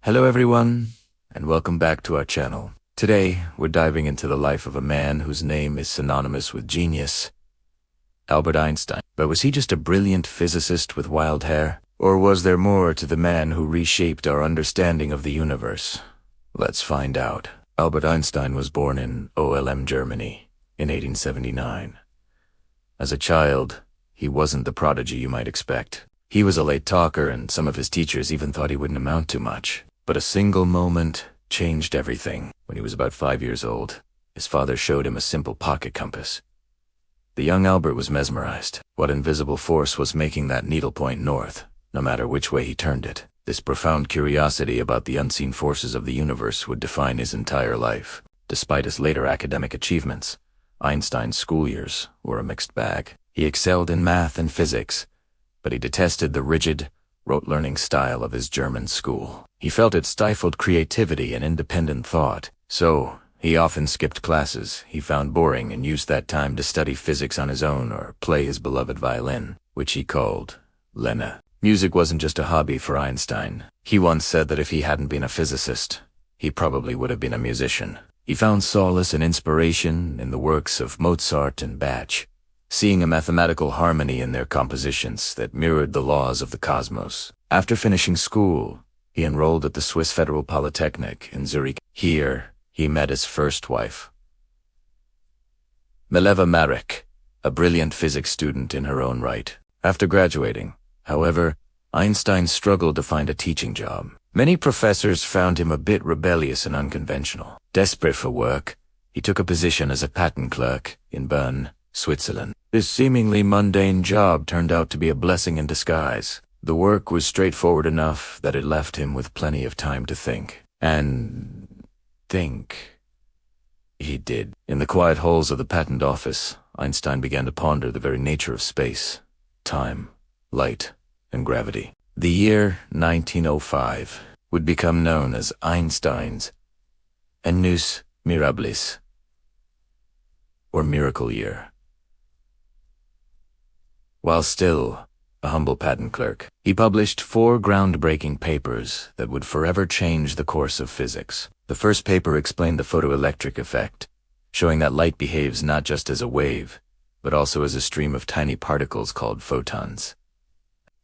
Hello everyone, and welcome back to our channel. Today, we're diving into the life of a man whose name is synonymous with genius, Albert Einstein. But was he just a brilliant physicist with wild hair? Or was there more to the man who reshaped our understanding of the universe? Let's find out. Albert Einstein was born in Ulm, Germany, in 1879. As a child, he wasn't the prodigy you might expect. He was a late talker, and some of his teachers even thought he wouldn't amount to much. But a single moment changed everything. When he was about 5 years old, his father showed him a simple pocket compass. The young Albert was mesmerized. What invisible force was making that needle point north, no matter which way he turned it? This profound curiosity about the unseen forces of the universe would define his entire life. Despite his later academic achievements, Einstein's school years were a mixed bag. He excelled in math and physics, but he detested the rigid, rote-learning style of his German school. He felt it stifled creativity and independent thought, so he often skipped classes he found boring and used that time to study physics on his own or play his beloved violin, which he called Lena. Music wasn't just a hobby for Einstein. He once said that if he hadn't been a physicist, he probably would have been a musician. He found solace and inspiration in the works of Mozart and Bach, seeing a mathematical harmony in their compositions that mirrored the laws of the cosmos. After finishing school, he enrolled at the Swiss Federal Polytechnic in Zurich. Here, he met his first wife, Mileva Marek, a brilliant physics student in her own right. After graduating, however, Einstein struggled to find a teaching job. Many professors found him a bit rebellious and unconventional. Desperate for work, he took a position as a patent clerk in Bern, Switzerland. This seemingly mundane job turned out to be a blessing in disguise. The work was straightforward enough that it left him with plenty of time to think. And think he did. In the quiet halls of the patent office, Einstein began to ponder the very nature of space, time, light, and gravity. The year 1905 would become known as Einstein's Annus Mirabilis, or miracle year. While still a humble patent clerk, he published 4 groundbreaking papers that would forever change the course of physics. The first paper explained the photoelectric effect, showing that light behaves not just as a wave, but also as a stream of tiny particles called photons.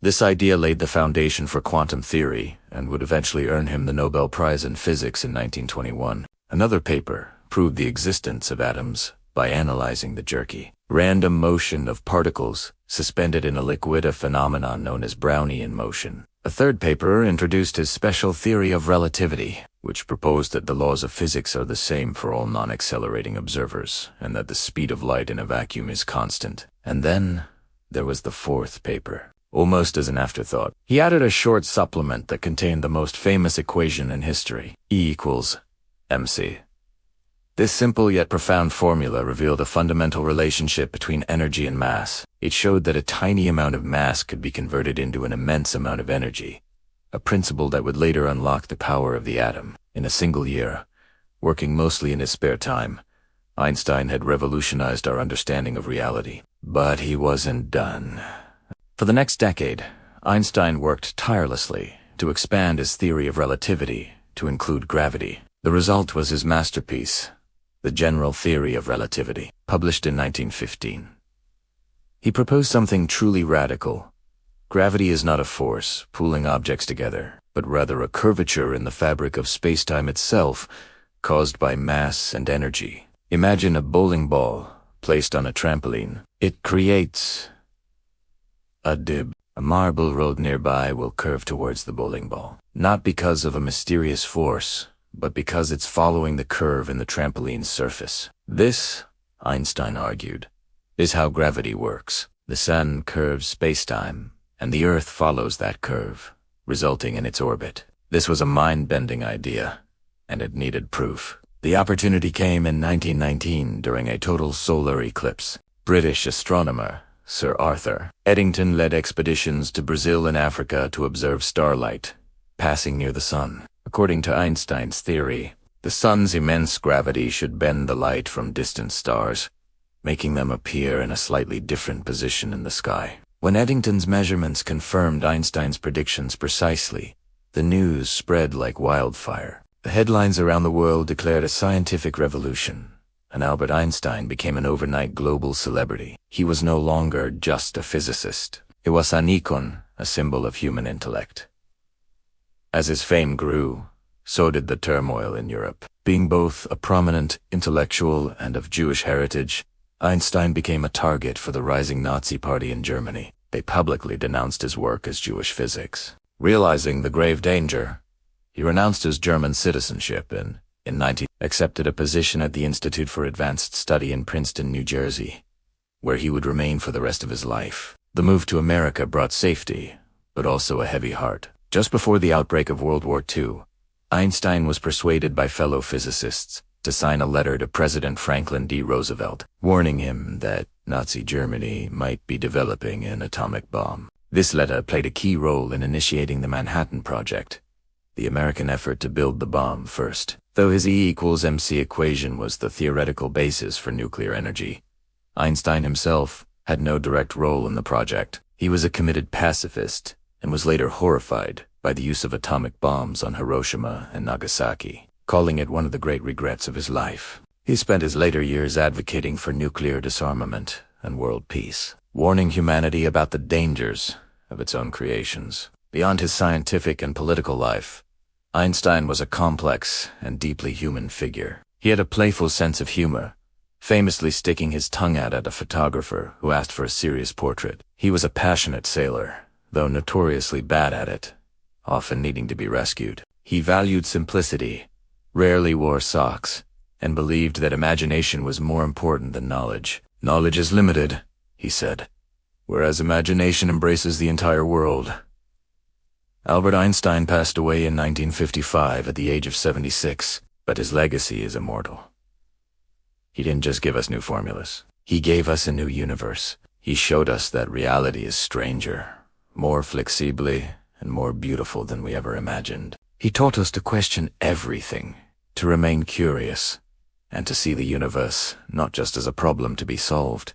This idea laid the foundation for quantum theory and would eventually earn him the Nobel Prize in Physics in 1921. Another paper proved the existence of atoms by analyzing the jerky, random motion of particles suspended in a liquid, a phenomenon known as Brownian motion. A third paper introduced his special theory of relativity, which proposed that the laws of physics are the same for all non-accelerating observers, and that the speed of light in a vacuum is constant. And then there was the fourth paper. Almost as an afterthought, he added a short supplement that contained the most famous equation in history, E equals mc. This simple yet profound formula revealed a fundamental relationship between energy and mass. It showed that a tiny amount of mass could be converted into an immense amount of energy, a principle that would later unlock the power of the atom. In a single year, working mostly in his spare time, Einstein had revolutionized our understanding of reality. But he wasn't done. For the next decade, Einstein worked tirelessly to expand his theory of relativity to include gravity. The result was his masterpiece, The General Theory of Relativity, published in 1915. He proposed something truly radical. Gravity is not a force pulling objects together, but rather a curvature in the fabric of space-time itself, caused by mass and energy. Imagine a bowling ball placed on a trampoline. It creates a dip. A marble rolled nearby will curve towards the bowling ball, not because of a mysterious force, but because it's following the curve in the trampoline's surface. This, Einstein argued, is how gravity works. The sun curves space-time, and the Earth follows that curve, resulting in its orbit. This was a mind-bending idea, and it needed proof. The opportunity came in 1919 during a total solar eclipse. British astronomer Sir Arthur Eddington led expeditions to Brazil and Africa to observe starlight passing near the sun. According to Einstein's theory, the sun's immense gravity should bend the light from distant stars, making them appear in a slightly different position in the sky. When Eddington's measurements confirmed Einstein's predictions precisely, The news spread like wildfire. The headlines around the world declared a scientific revolution, and Albert Einstein became an overnight global celebrity. He was no longer just a physicist. He was an icon, a symbol of human intellect. As his fame grew, so did the turmoil in Europe. Being both a prominent intellectual and of Jewish heritage, Einstein became a target for the rising Nazi Party in Germany. They publicly denounced his work as Jewish physics. Realizing the grave danger, he renounced his German citizenship and, in 19, accepted a position at the Institute for Advanced Study in Princeton, New Jersey, where he would remain for the rest of his life. The move to America brought safety, but also a heavy heart. Just before the outbreak of World War II, Einstein was persuaded by fellow physicists to sign a letter to President Franklin D. Roosevelt, warning him that Nazi Germany might be developing an atomic bomb. This letter played a key role in initiating the Manhattan Project, the American effort to build the bomb first. Though his E=mc equation was the theoretical basis for nuclear energy, Einstein himself had no direct role in the project. He was a committed pacifist and was later horrified by the use of atomic bombs on Hiroshima and Nagasaki, calling it one of the great regrets of his life. He spent his later years advocating for nuclear disarmament and world peace, warning humanity about the dangers of its own creations. Beyond his scientific and political life, Einstein was a complex and deeply human figure. He had a playful sense of humor, famously sticking his tongue out at a photographer who asked for a serious portrait. He was a passionate sailor, though notoriously bad at it, often needing to be rescued. He valued simplicity, rarely wore socks, and believed that imagination was more important than knowledge. "Knowledge is limited," he said, "whereas imagination embraces the entire world." Albert Einstein passed away in 1955 at the age of 76, but his legacy is immortal. He didn't just give us new formulas. He gave us a new universe. He showed us that reality is stranger, more flexibly, and more beautiful than we ever imagined. He taught us to question everything, to remain curious, and to see the universe not just as a problem to be solved,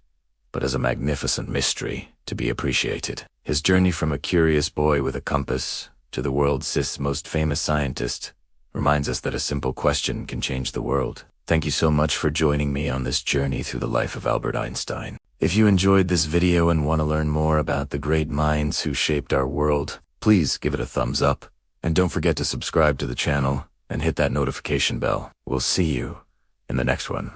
but as a magnificent mystery to be appreciated. His journey from a curious boy with a compass to the world's most famous scientist reminds us that a simple question can change the world. Thank you so much for joining me on this journey through the life of Albert Einstein. If you enjoyed this video and want to learn more about the great minds who shaped our world, please give it a thumbs up. And don't forget to subscribe to the channel and hit that notification bell. We'll see you in the next one.